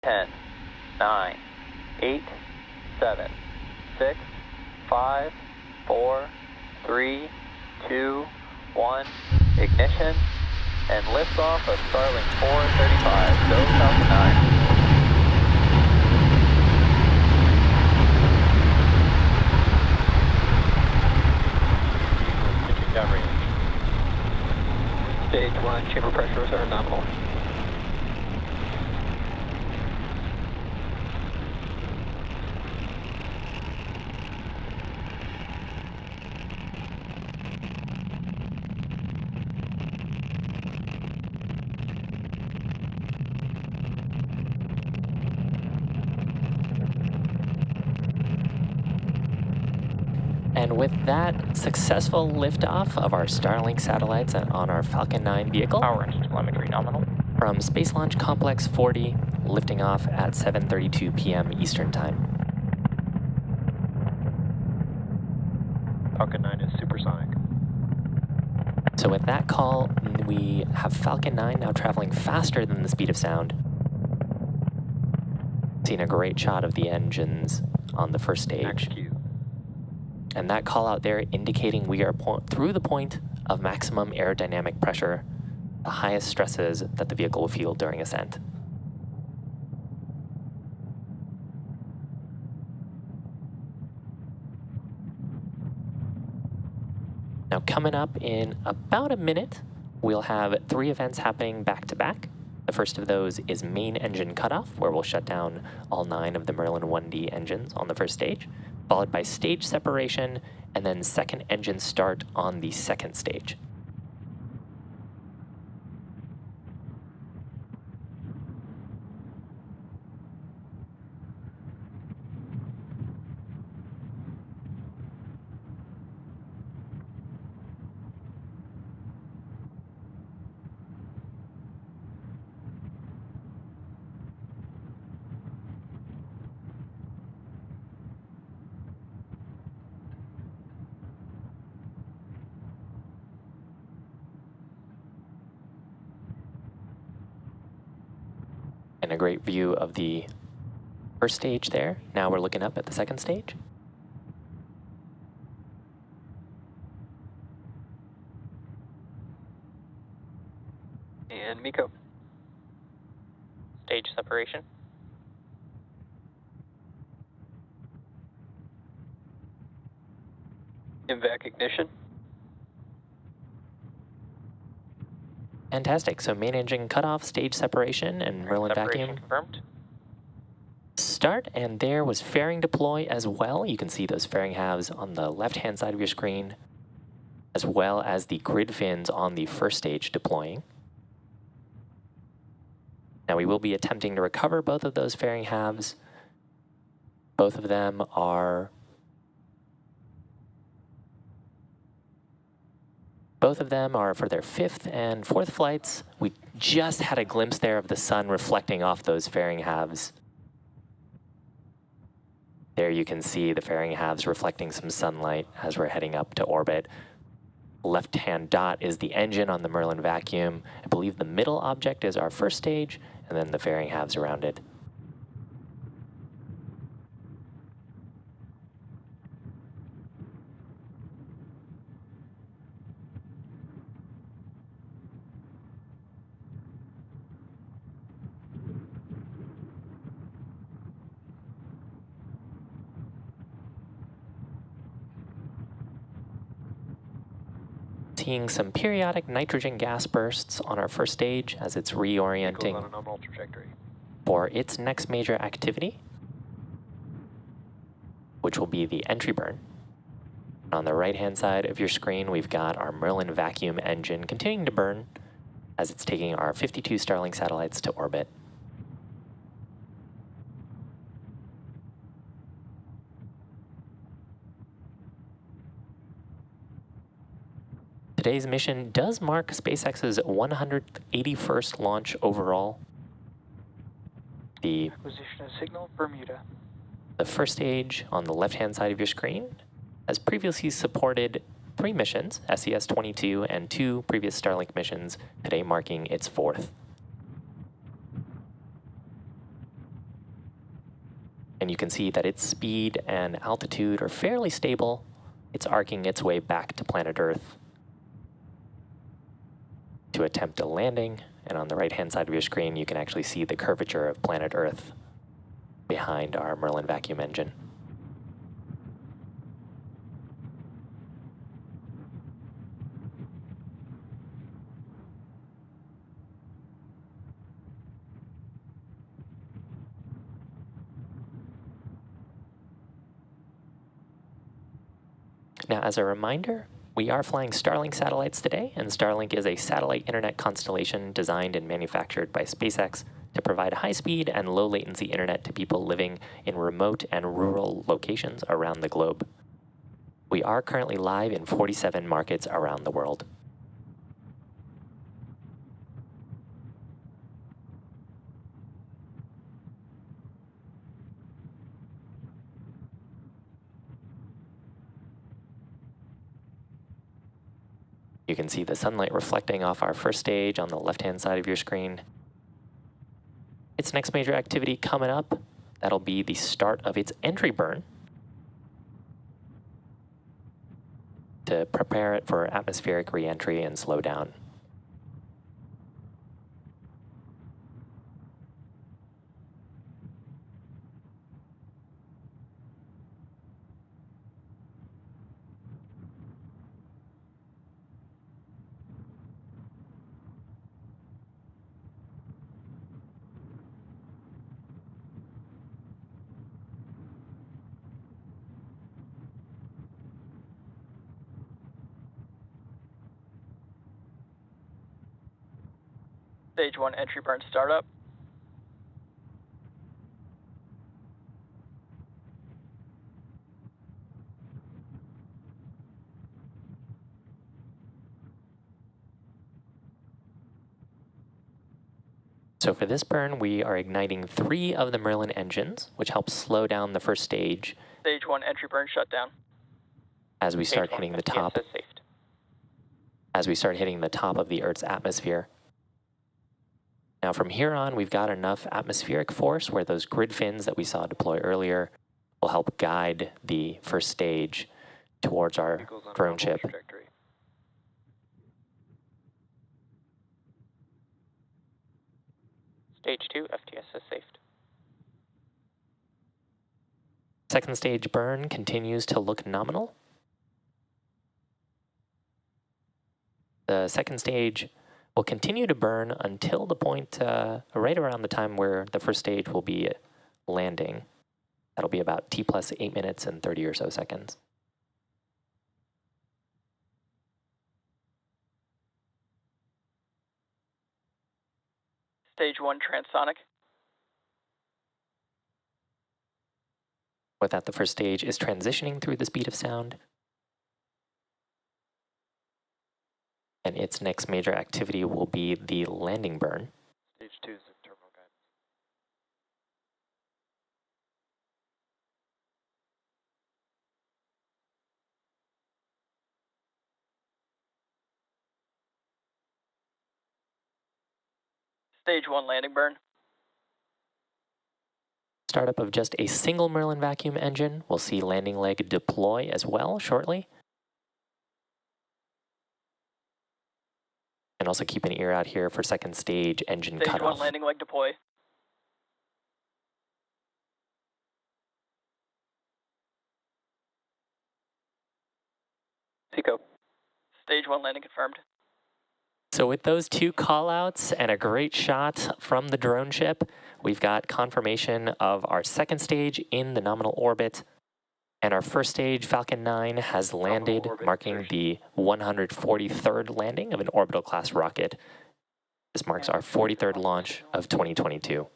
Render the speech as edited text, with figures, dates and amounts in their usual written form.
10, 9, 8, 7, 6, 5, 4, 3, 2, 1, ignition, and liftoff of Starlink 435. Go Falcon 9. Stage 1, chamber pressures are nominal. And with that successful liftoff of our Starlink satellites on our Falcon 9 vehicle, Power and telemetry nominal. From Space Launch Complex 40, lifting off at 7:32 p.m. Eastern Time. Falcon 9 is supersonic. So with that call, we have Falcon 9 now traveling faster than the speed of sound. Seeing a great shot of the engines on the first stage. Execute. And that call out there indicating we are through the point of maximum aerodynamic pressure, the highest stresses that the vehicle will feel during ascent. Now coming up in about a minute, we'll have 3 events happening back to back. The first of those is main engine cutoff, where we'll shut down all 9 of the Merlin 1D engines on the first stage, followed by stage separation, and then second engine start on the second stage. And a great view of the first stage there. Now we're looking up at the second stage. And Miko. Stage separation. MVAC ignition. Fantastic. So main engine cutoff, stage separation, and Merlin vacuum Confirmed. start. And there was fairing deploy as well. You can see those fairing halves on the left-hand side of your screen, as well as the grid fins on the first stage deploying. Now we will be attempting to recover both of those fairing halves. Both of them are for their 5th and 4th flights. We just had a glimpse there of the sun reflecting off those fairing halves. There you can see the fairing halves reflecting some sunlight as we're heading up to orbit. Left-hand dot is the engine on the Merlin vacuum. I believe the middle object is our first stage, and then the fairing halves around it. Seeing some periodic nitrogen gas bursts on our first stage as it's reorienting on a nominal trajectory for its next major activity, which will be the entry burn. On the right-hand side of your screen, we've got our Merlin vacuum engine continuing to burn as it's taking our 52 Starlink satellites to orbit. Today's mission does mark SpaceX's 181st launch overall. The acquisition of signal Bermuda. The first stage on the left-hand side of your screen has previously supported 3 missions, SES-22, and 2 previous Starlink missions, today marking its 4th. And you can see that its speed and altitude are fairly stable. It's arcing its way back to planet Earth to attempt a landing. And on the right-hand side of your screen, you can actually see the curvature of planet Earth behind our Merlin vacuum engine. Now, as a reminder, we are flying Starlink satellites today, and Starlink is a satellite internet constellation designed and manufactured by SpaceX to provide high-speed and low-latency internet to people living in remote and rural locations around the globe. We are currently live in 47 markets around the world. You can see the sunlight reflecting off our first stage on the left-hand side of your screen. Its next major activity coming up, that'll be the start of its entry burn to prepare it for atmospheric re-entry and slow down. Stage 1 entry burn startup. So for this burn, we are igniting 3 of the Merlin engines, which helps slow down the first stage. Stage 1 entry burn shutdown. As we start hitting the top. As we start hitting the top of the Earth's atmosphere. Now from here on, we've got enough atmospheric force where those grid fins that we saw deploy earlier will help guide the first stage towards our drone ship. Stage 2 FTS is safed. Second stage burn continues to look nominal. The second stage will continue to burn until the point right around the time where the first stage will be landing. That'll be about T plus 8 minutes and 30 or so seconds. Stage 1 transonic. With that, the first stage is transitioning through the speed of sound. And its next major activity will be the landing burn. Stage 2 is turbo guidance. Stage 1 landing burn. Startup of just a single Merlin vacuum engine. We'll see landing leg deploy as well shortly. And also keep an ear out here for second stage engine Stage cutoff. 1 landing leg deploy. Seco. Stage 1 landing confirmed. So with those 2 callouts and a great shot from the drone ship, we've got confirmation of our second stage in the nominal orbit. And our first stage, Falcon 9, has landed, marking the 143rd landing of an orbital class rocket. This marks our 43rd launch of 2022.